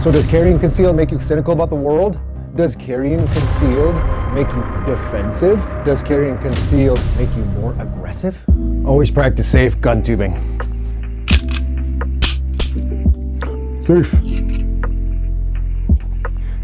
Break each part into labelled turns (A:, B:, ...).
A: So does carrying concealed make you cynical about the world? Does carrying concealed make you defensive? Does carrying concealed make you more aggressive? Always practice safe gun tubing. Safe.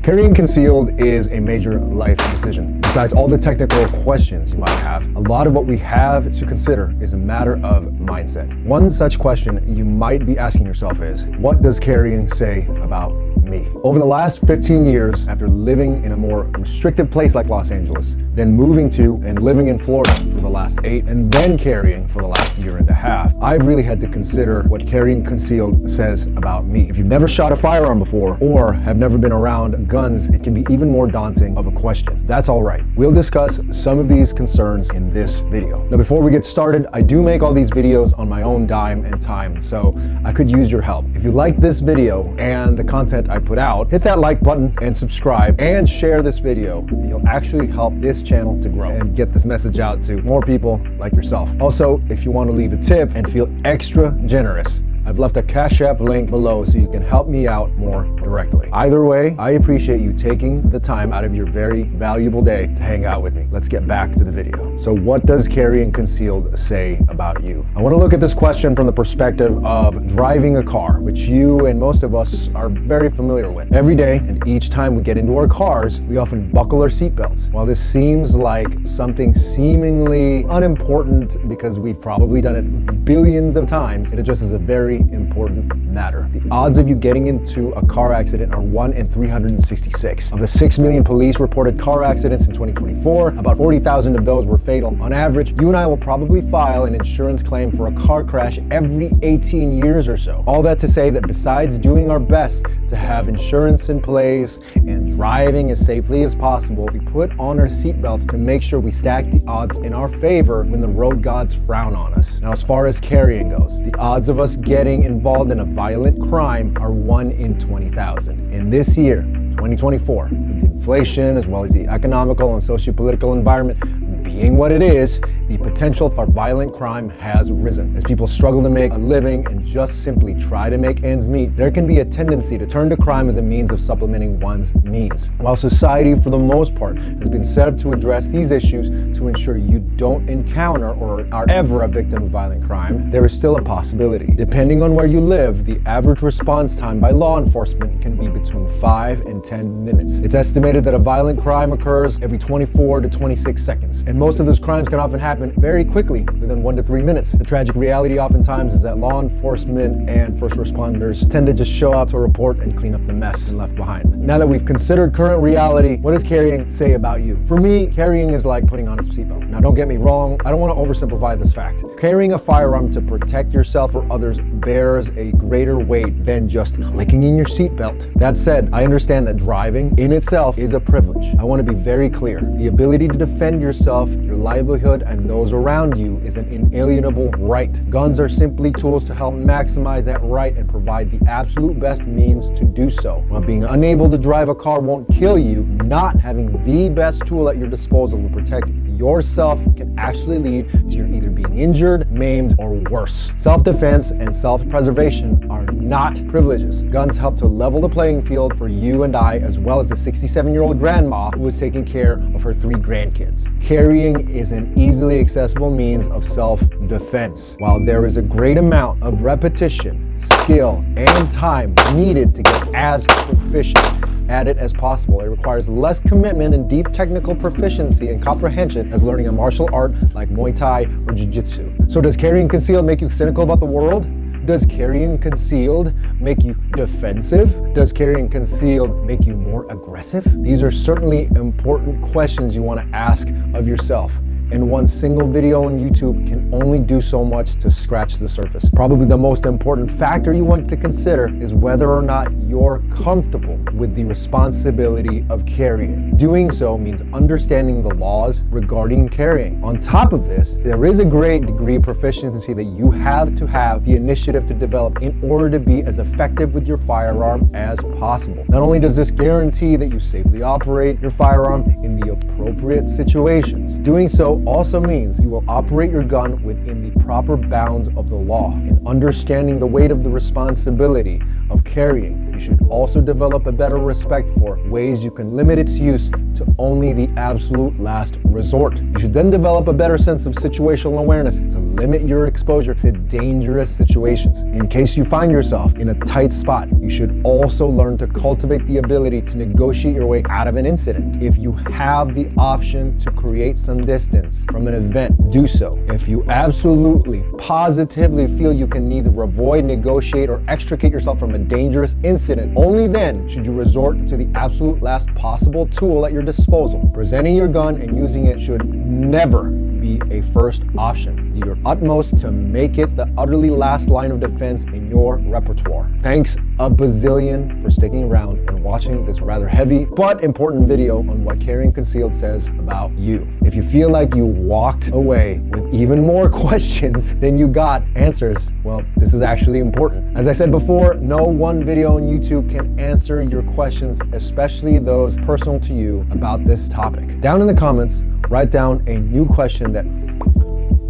A: Carrying concealed is a major life decision. Besides all the technical questions you might have, a lot of what we have to consider is a matter of mindset. One such question you might be asking yourself is, what does carrying say about me? Over the last 15 years, after living in a more restrictive place like Los Angeles, then moving to and living in Florida for the last 8, and then carrying for the last year and a half, I've really had to consider what carrying concealed says about me. If you've never shot a firearm before or have never been around guns, it can be even more daunting of a question. That's all right. We'll discuss some of these concerns in this video. Now, before we get started, I do make all these videos on my own dime and time, so I could use your help. If you like this video and the content I put out, hit that like button and subscribe and share this video. You'll actually help this channel to grow and get this message out to more people like yourself. Also, if you want to leave a tip and feel extra generous, I've left a CashApp link below so you can help me out more directly. Either way, I appreciate you taking the time out of your very valuable day to hang out with me. Let's get back to the video. So what does carrying concealed say about you? I want to look at this question from the perspective of driving a car, which you and most of us are very familiar with. Every day and each time we get into our cars, we often buckle our seatbelts. While this seems like something seemingly unimportant because we've probably done it billions of times, it addresses a very important matter. The odds of you getting into a car accident are 1 in 366. Of the 6 million police reported car accidents in 2024, about 40,000 of those were fatal. On average, you and I will probably file an insurance claim for a car crash every 18 years or so. All that to say that besides doing our best to have insurance in place and driving as safely as possible, we put on our seatbelts to make sure we stack the odds in our favor when the road gods frown on us. Now, as far as carrying goes, the odds of us getting involved in a violent crime are 1 in 20,000. In this year, 2024, with the inflation as well as the economical and socio-political environment being what it is, the potential for violent crime has risen. As people struggle to make a living and just simply try to make ends meet, there can be a tendency to turn to crime as a means of supplementing one's means. While society, for the most part, has been set up to address these issues to ensure you don't encounter or are ever a victim of violent crime, there is still a possibility. Depending on where you live, the average response time by law enforcement can be between 5 and 10 minutes. It's estimated that a violent crime occurs every 24 to 26 seconds, and most of those crimes can often happen very quickly, within 1 to 3 minutes. The tragic reality oftentimes is that law enforcement and first responders tend to just show up to report and clean up the mess left behind. Now that we've considered current reality, what does carrying say about you? For me, carrying is like putting on a seatbelt. Now, don't get me wrong, I don't want to oversimplify this fact. Carrying a firearm to protect yourself or others bears a greater weight than just clicking in your seatbelt. That said, I understand that driving in itself is a privilege. I want to be very clear. The ability to defend yourself, your livelihood, and those around you is an inalienable right. Guns are simply tools to help maximize that right and provide the absolute best means to do so. While being unable to drive a car won't kill you, not having the best tool at your disposal to protect yourself can actually lead to you either being injured, maimed, or worse. Self-defense and self-preservation are not privileges. Guns help to level the playing field for you and I, as well as the 67-year-old grandma who is taking care of her 3 grandkids. Carrying is an easily accessible means of self-defense. While there is a great amount of repetition, skill, and time needed to get as proficient at it as possible, it requires less commitment and deep technical proficiency and comprehension as learning a martial art like Muay Thai or Jiu-Jitsu. So does carrying concealed make you cynical about the world? Does carrying concealed make you defensive? Does carrying concealed make you more aggressive? These are certainly important questions you want to ask of yourself. And one single video on YouTube can only do so much to scratch the surface. Probably the most important factor you want to consider is whether or not you're comfortable with the responsibility of carrying. Doing so means understanding the laws regarding carrying. On top of this, there is a great degree of proficiency that you have to have the initiative to develop in order to be as effective with your firearm as possible. Not only does this guarantee that you safely operate your firearm in the appropriate situations, doing so also means you will operate your gun within the proper bounds of the law. And understanding the weight of the responsibility of carrying You should also develop a better respect for ways you can limit its use to only the absolute last resort. You should then develop a better sense of situational awareness to limit your exposure to dangerous situations. In case you find yourself in a tight spot, you should also learn to cultivate the ability to negotiate your way out of an incident. If you have the option to create some distance from an event, do so. If you absolutely, positively feel you can neither avoid, negotiate, or extricate yourself from a dangerous incident, only then should you resort to the absolute last possible tool at your disposal. Presenting your gun and using it should never be a first option. Do your utmost to make it the utterly last line of defense in your repertoire. Thanks a bazillion for sticking around and watching this rather heavy but important video on what carrying concealed says about you. If you feel like you walked away with even more questions than you got answers, well, this is actually important. As I said before, no one video on YouTube can answer your questions, especially those personal to you about this topic. Down in the comments, write down a new question that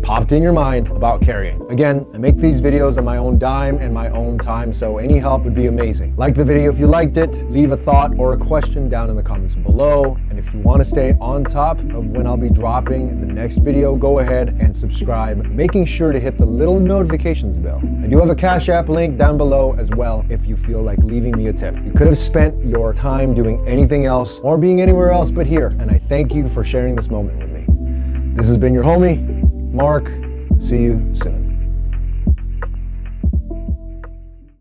A: popped in your mind about carrying. Again, I make these videos on my own dime and my own time, so any help would be amazing. Like the video if you liked it, leave a thought or a question down in the comments below, and if you want to stay on top of when I'll be dropping the next video, go ahead and subscribe, making sure to hit the little notifications bell. I do have a Cash App link down below as well if you feel like leaving me a tip. You could have spent your time doing anything else or being anywhere else but here, and I thank you for sharing this moment with me. This has been your homie, Mark. See you soon.